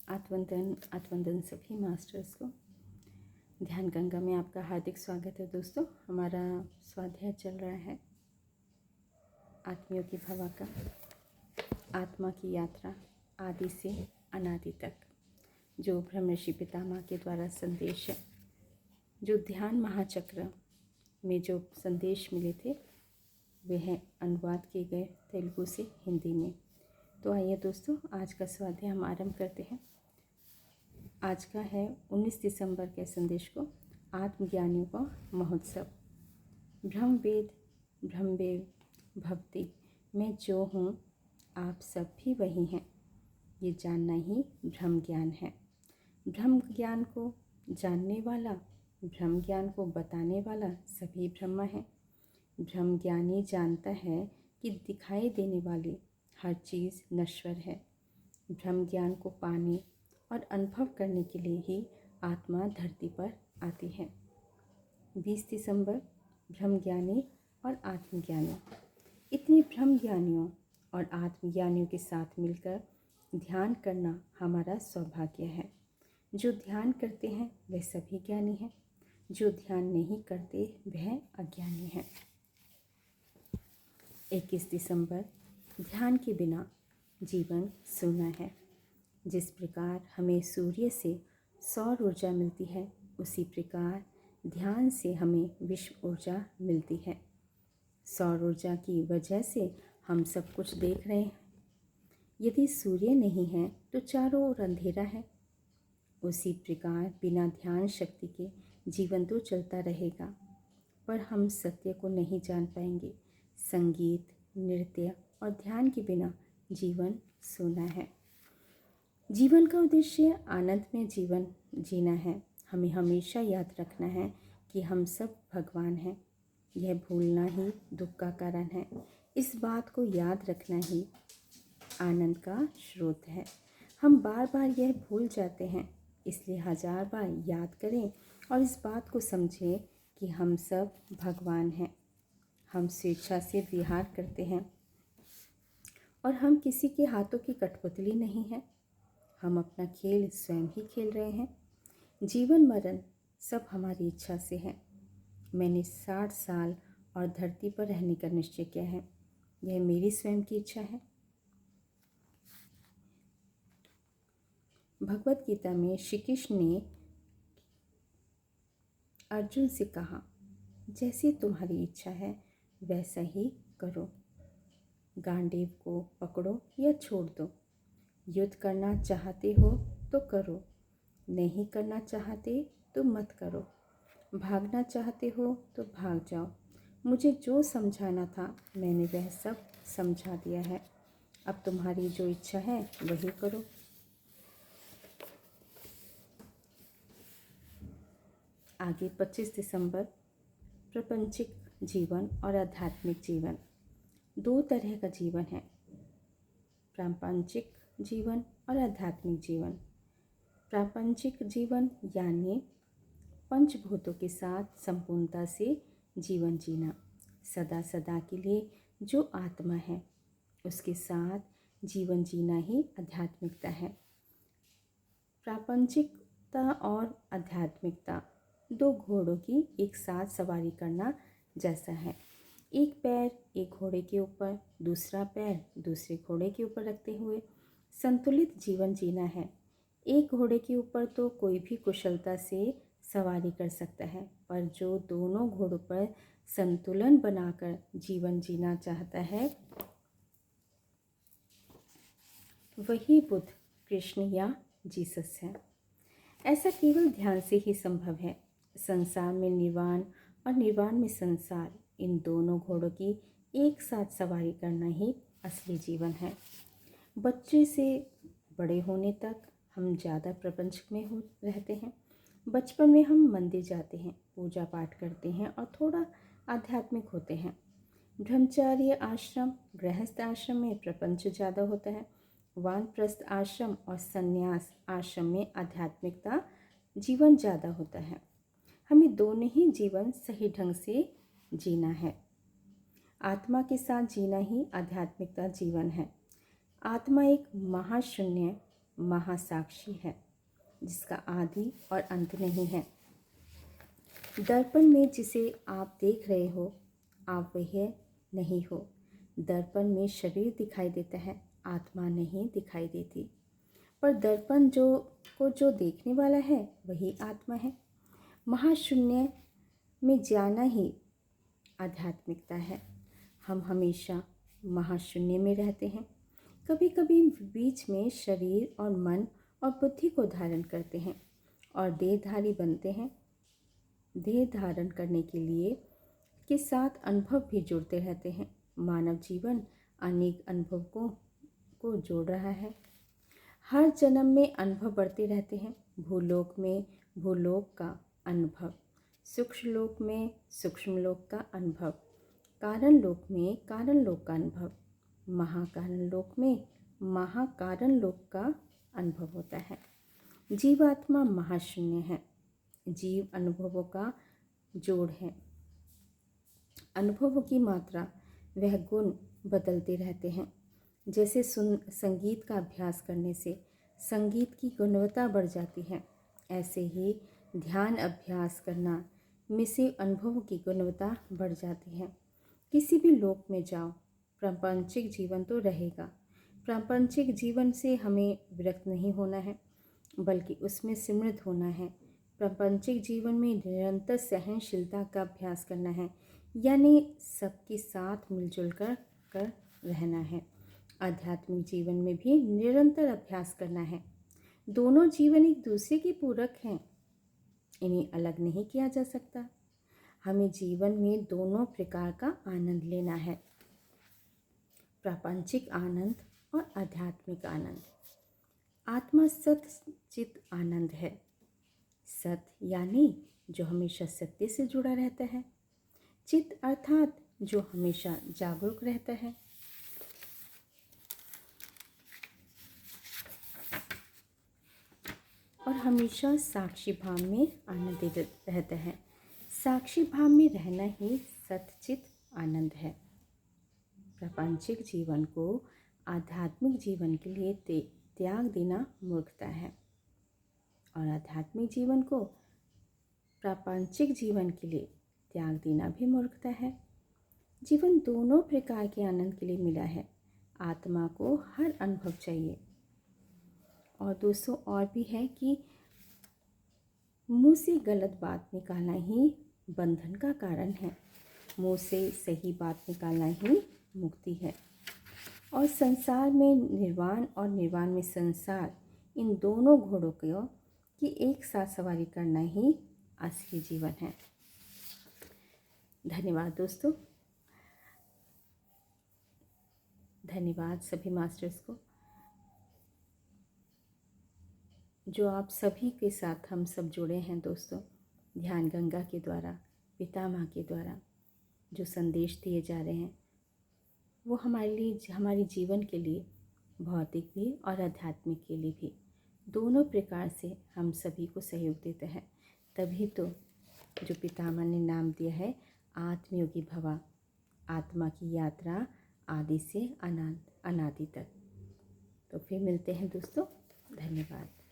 आत्मवंदन सभी मास्टर्स को। ध्यान गंगा में आपका हार्दिक स्वागत है दोस्तों। हमारा स्वाध्याय चल रहा है आत्मियों की भवा का, आत्मा की यात्रा आदि से अनादि तक, जो ब्रह्म ऋषि पितामह के द्वारा संदेश, जो ध्यान महाचक्र में जो संदेश मिले थे वह अनुवाद किए गए तेलुगु से हिंदी में। तो आइए दोस्तों, आज का स्वाध्याय हम आरंभ करते हैं। आज का है 19 दिसंबर के संदेश को, आत्मज्ञानियों का महोत्सव। ब्रह्मवेद भक्ति, मैं जो हूँ आप सब भी वही हैं, ये जानना ही ब्रह्म ज्ञान है। ब्रह्म ज्ञान को जानने वाला, ब्रह्म ज्ञान को बताने वाला सभी ब्रह्म है। ब्रह्म ज्ञानी जानता है कि दिखाई देने वाली हर चीज़ नश्वर है। ब्रह्म ज्ञान को पाने और अनुभव करने के लिए ही आत्मा धरती पर आती है। 20 दिसंबर, ब्रह्मज्ञानी और आत्मज्ञानी। इतने ब्रह्मज्ञानियों और आत्मज्ञानियों के साथ मिलकर ध्यान करना हमारा सौभाग्य है। जो ध्यान करते हैं वे सभी ज्ञानी हैं, जो ध्यान नहीं करते वह अज्ञानी हैं। 21 दिसंबर, ध्यान के बिना जीवन सूना है। जिस प्रकार हमें सूर्य से सौर ऊर्जा मिलती है, उसी प्रकार ध्यान से हमें विश्व ऊर्जा मिलती है। सौर ऊर्जा की वजह से हम सब कुछ देख रहे हैं। यदि सूर्य नहीं है तो चारों ओर अंधेरा है। उसी प्रकार बिना ध्यान शक्ति के जीवन तो चलता रहेगा, पर हम सत्य को नहीं जान पाएंगे। संगीत, नृत्य और ध्यान के बिना जीवन सूना है। जीवन का उद्देश्य आनंद में जीवन जीना है। हमें हमेशा याद रखना है कि हम सब भगवान हैं। यह भूलना ही दुख का कारण है। इस बात को याद रखना ही आनंद का स्रोत है। हम बार बार यह भूल जाते हैं, इसलिए 1000 बार याद करें और इस बात को समझें कि हम सब भगवान हैं। हम स्वेच्छा से विहार करते हैं और हम किसी के हाथों की कठपुतली नहीं हैं। हम अपना खेल स्वयं ही खेल रहे हैं। जीवन मरण सब हमारी इच्छा से है। मैंने 60 साल और धरती पर रहने का निश्चय किया है। यह मेरी स्वयं की इच्छा है। भगवत गीता में श्री कृष्ण ने अर्जुन से कहा, जैसी तुम्हारी इच्छा है वैसा ही करो। गांडीव को पकड़ो या छोड़ दो। युद्ध करना चाहते हो तो करो, नहीं करना चाहते तो मत करो। भागना चाहते हो तो भाग जाओ। मुझे जो समझाना था मैंने वह सब समझा दिया है। अब तुम्हारी जो इच्छा है वही करो। आगे 25 दिसंबर, प्रापंचिक जीवन और आध्यात्मिक जीवन। दो तरह का जीवन है, प्रापंचिक जीवन और आध्यात्मिक जीवन। प्रापंचिक जीवन यानी पंचभूतों के साथ संपूर्णता से जीवन जीना। सदा सदा के लिए जो आत्मा है उसके साथ जीवन जीना ही आध्यात्मिकता है। प्रापंचिकता और आध्यात्मिकता दो घोड़ों की एक साथ सवारी करना जैसा है। एक पैर एक घोड़े के ऊपर, दूसरा पैर दूसरे घोड़े के ऊपर रखते हुए संतुलित जीवन जीना है। एक घोड़े के ऊपर तो कोई भी कुशलता से सवारी कर सकता है, पर जो दोनों घोड़ों पर संतुलन बनाकर जीवन जीना चाहता है वही बुद्ध, कृष्ण या जीसस है। ऐसा केवल ध्यान से ही संभव है। संसार में निर्वाण और निर्वाण में संसार, इन दोनों घोड़ों की एक साथ सवारी करना ही असली जीवन है। बच्चे से बड़े होने तक हम ज़्यादा प्रपंच में रहते हैं। बचपन में हम मंदिर जाते हैं, पूजा पाठ करते हैं और थोड़ा आध्यात्मिक होते हैं। ब्रह्मचार्य आश्रम, गृहस्थ आश्रम में प्रपंच ज़्यादा होता है। वानप्रस्थ आश्रम और संन्यास आश्रम में आध्यात्मिकता जीवन ज़्यादा होता है। हमें दोनों ही जीवन सही ढंग से जीना है। आत्मा के साथ जीना ही आध्यात्मिकता जीवन है। आत्मा एक महाशून्य महासाक्षी है जिसका आदि और अंत नहीं है। दर्पण में जिसे आप देख रहे हो आप वह नहीं हो। दर्पण में शरीर दिखाई देता है, आत्मा नहीं दिखाई देती। पर दर्पण जो देखने वाला है वही आत्मा है। महाशून्य में जाना ही आध्यात्मिकता है। हम हमेशा महाशून्य में रहते हैं। कभी कभी बीच में शरीर और मन और बुद्धि को धारण करते हैं और देहधारी बनते हैं। देह धारण करने के साथ अनुभव भी जुड़ते रहते हैं। मानव जीवन अनेक अनुभवों को जोड़ रहा है। हर जन्म में अनुभव बढ़ते रहते हैं। भूलोक में भूलोक का अनुभव, सूक्ष्म लोक में सूक्ष्म लोक का अनुभव, कारण लोक में कारण लोक का अनुभव, महाकारण लोक में महाकारण लोक का अनुभव होता है। जीवात्मा महाशून्य है। जीव अनुभवों का जोड़ है। अनुभवों की मात्रा वह गुण बदलते रहते हैं। जैसे संगीत का अभ्यास करने से संगीत की गुणवत्ता बढ़ जाती है, ऐसे ही ध्यान अभ्यास करना में से अनुभवों की गुणवत्ता बढ़ जाती है। किसी भी लोक में जाओ, प्रापंचिक जीवन तो रहेगा। प्रापंचिक जीवन से हमें विरक्त नहीं होना है, बल्कि उसमें समृद्ध होना है। प्रापंचिक जीवन में निरंतर सहनशीलता का अभ्यास करना है, यानी सबके साथ मिलजुल कर रहना है। आध्यात्मिक जीवन में भी निरंतर अभ्यास करना है। दोनों जीवन एक दूसरे के पूरक हैं, इन्हें अलग नहीं किया जा सकता। हमें जीवन में दोनों प्रकार का आनंद लेना है, प्रापंचिक आनंद और आध्यात्मिक आनंद। आत्मा सत चित आनंद है। सत यानी जो हमेशा सत्य से जुड़ा रहता है। चित अर्थात जो हमेशा जागरूक रहता है। और हमेशा साक्षी भाव में आनंदित रहता है। साक्षी भाव में रहना ही सतचित आनंद है। प्रापंचिक जीवन को आध्यात्मिक जीवन के लिए त्याग देना मूर्खता है, और आध्यात्मिक जीवन को प्रापंचिक जीवन के लिए त्याग देना भी मूर्खता है। जीवन दोनों प्रकार के आनंद के लिए मिला है। आत्मा को हर अनुभव चाहिए। और दोस्तों और भी है कि मुंह से गलत बात निकालना ही बंधन का कारण है, मुंह से सही बात निकालना ही मुक्ति है। और संसार में निर्वाण और निर्वाण में संसार, इन दोनों घोड़ों की एक साथ सवारी करना ही असली जीवन है। धन्यवाद दोस्तों। धन्यवाद सभी मास्टर्स को, जो आप सभी के साथ हम सब जुड़े हैं दोस्तों। ध्यान गंगा के द्वारा, पिता माँ के द्वारा जो संदेश दिए जा रहे हैं वो हमारे लिए, हमारे जीवन के लिए, भौतिक भी और आध्यात्मिक के लिए भी, दोनों प्रकार से हम सभी को सहयोग देते हैं। तभी तो जो पितामह ने नाम दिया है आत्मयोगी भवा, आत्मा की यात्रा आदि से अनादि तक। तो फिर मिलते हैं दोस्तों। धन्यवाद।